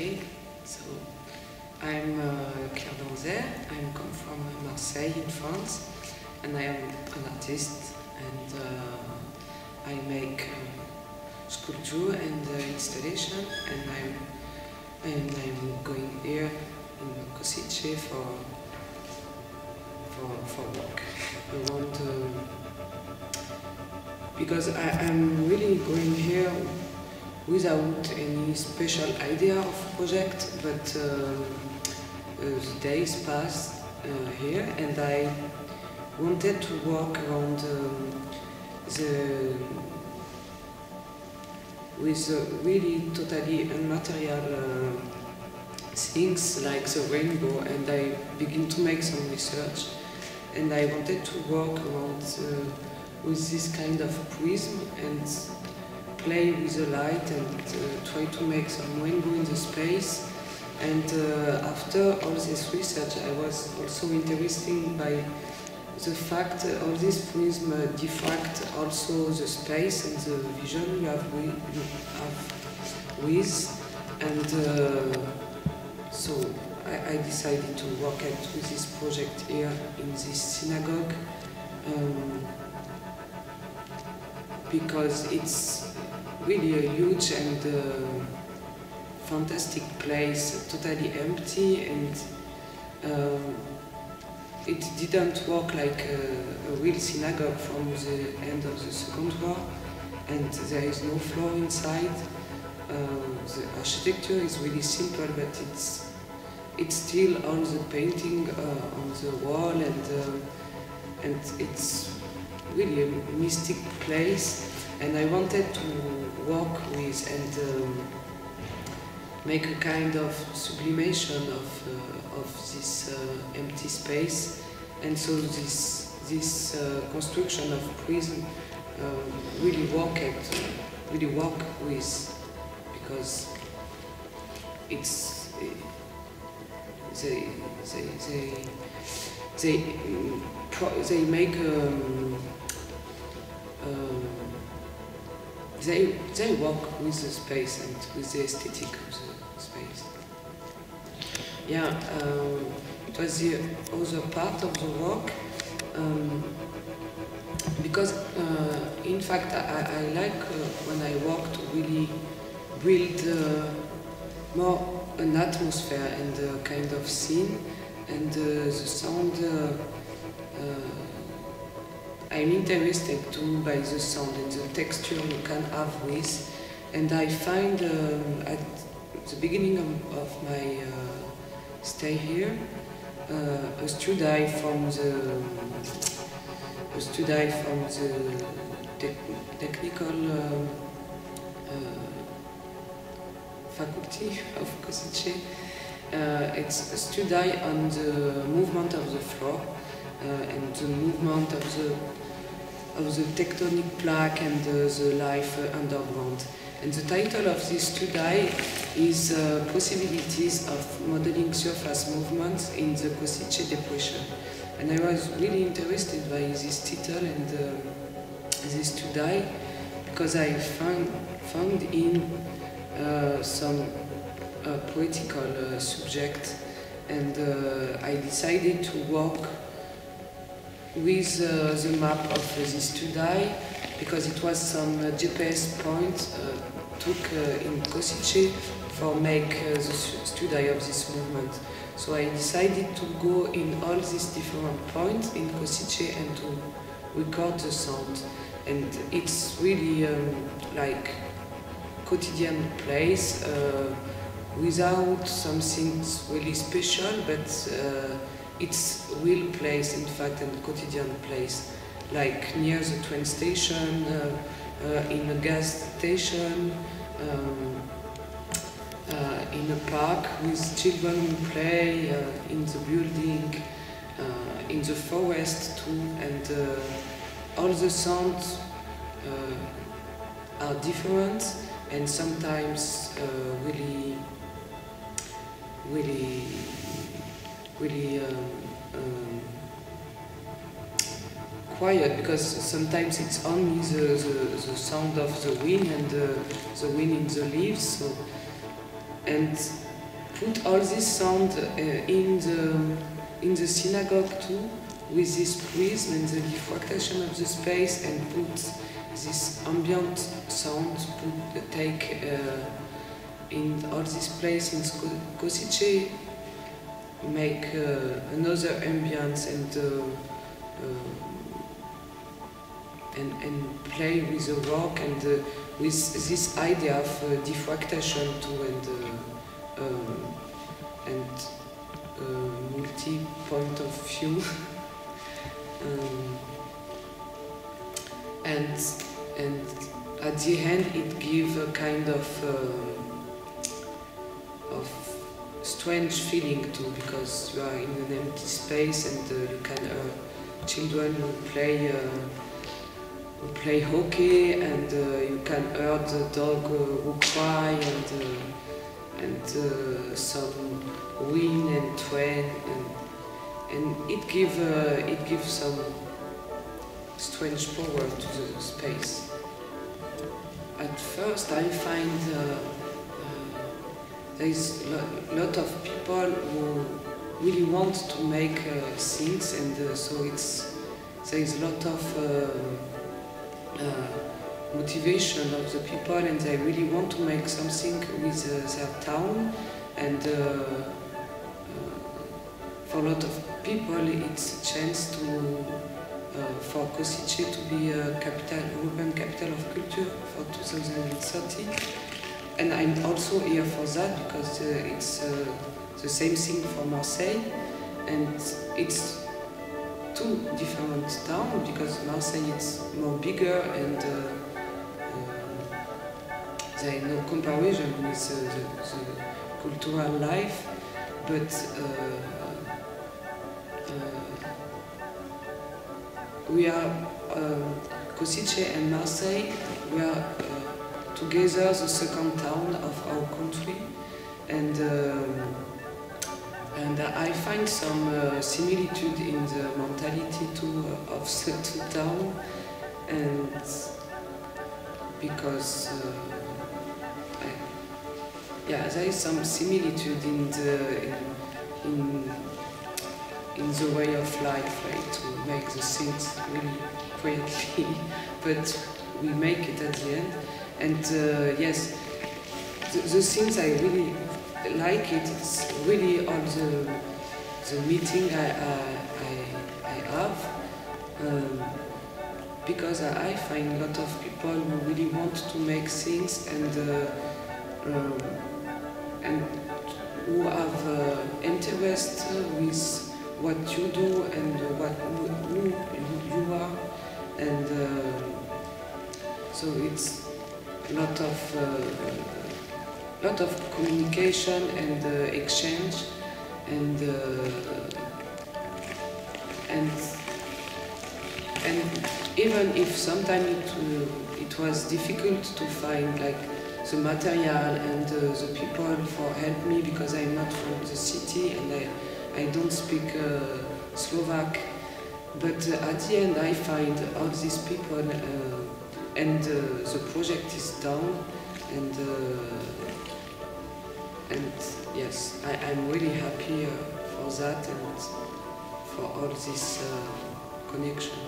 Okay, so I'm Claire Dantzer. I come from Marseille in France, and I am an artist, and I make sculpture and installation, and I'm going here in Kosice for work. I want because I'm really going here without any special idea of project, but the days passed here, and I wanted to work around with really totally unmaterial things like the rainbow, and I begin to make some research, and I wanted to work around with this kind of prism and play with the light and try to make some rainbow in the space. And after all this research, I was also interested by the fact all this prism diffract also the space and the vision you have with. And so I decided to work with this project here in this synagogue because it's really a huge and fantastic place, totally empty, and it didn't work like a real synagogue from the end of the Second War, and there is no floor inside. The architecture is really simple, but it's still all the painting on the wall, and it's really a mystic place. And I wanted to work with and make a kind of sublimation of this empty space, and so this construction of prism really work with, because it's they make they work with the space and with the aesthetic of the space. Yeah, it was the other part of the work, because in fact I like when I work to really build more an atmosphere and a kind of scene, and the sound. I'm interested too by the sound and the texture you can have with, and I find at the beginning of my stay here a student from the technical faculty of Kosice. It's a study on the movement of the floor and the movement of the tectonic plaque and the life underground. And the title of this study is Possibilities of Modeling Surface Movements in the Kosice Depression. And I was really interested by this title and this study, because I found in some poetical subject, and I decided to work with the map of this study, because it was some GPS point took in Kosice for make the study of this movement. So I decided to go in all these different points in Kosice and to record the sound. And it's really like quotidian place without something really special, but it's real place, in fact, and quotidian place, like near the train station, in a gas station, in a park with children who play, in the building, in the forest too, and all the sounds are different, and sometimes really quiet, because sometimes it's only the sound of the wind and the wind in the leaves. So, and put all this sound in the synagogue too, with this prism and the diffraction of the space, and put this ambient sound, take in all this place in Kosice, make another ambience and play with the rock and with this idea of diffraction too, and multi-point of view. And at the end it gives a kind of strange feeling too, because you are in an empty space and you can children who play hockey, and you can hear the dog who cry, and some wind and train, and it gives some strange power to the space. At first I find there is a lot of people who really want to make things, and so there is a lot of motivation of the people, and they really want to make something with their town, and for a lot of people it's a chance for Kosice to be a urban capital of culture for 2030. And I'm also here for that, because it's the same thing for Marseille, and it's two different towns, because Marseille is more bigger, and there is no comparison with the cultural life, but we are Kosice and Marseille. We are together the second town of our country, and I find some similitude in the mentality too of the two towns, and because there is some similitude in the way of life, right? To make the things really quietly, but we make it at the end. And yes, the things I really like it's really all the meeting I have, because I find a lot of people who really want to make things, and who have interest with what you do and who you are, and so it's a lot of communication and exchange, and even if sometimes it was difficult to find like the material and the people for help me, because I'm not from the city and I don't speak Slovak, but at the end I find all these people, and the project is done, and yes, I'm really happy for that and for all this connection.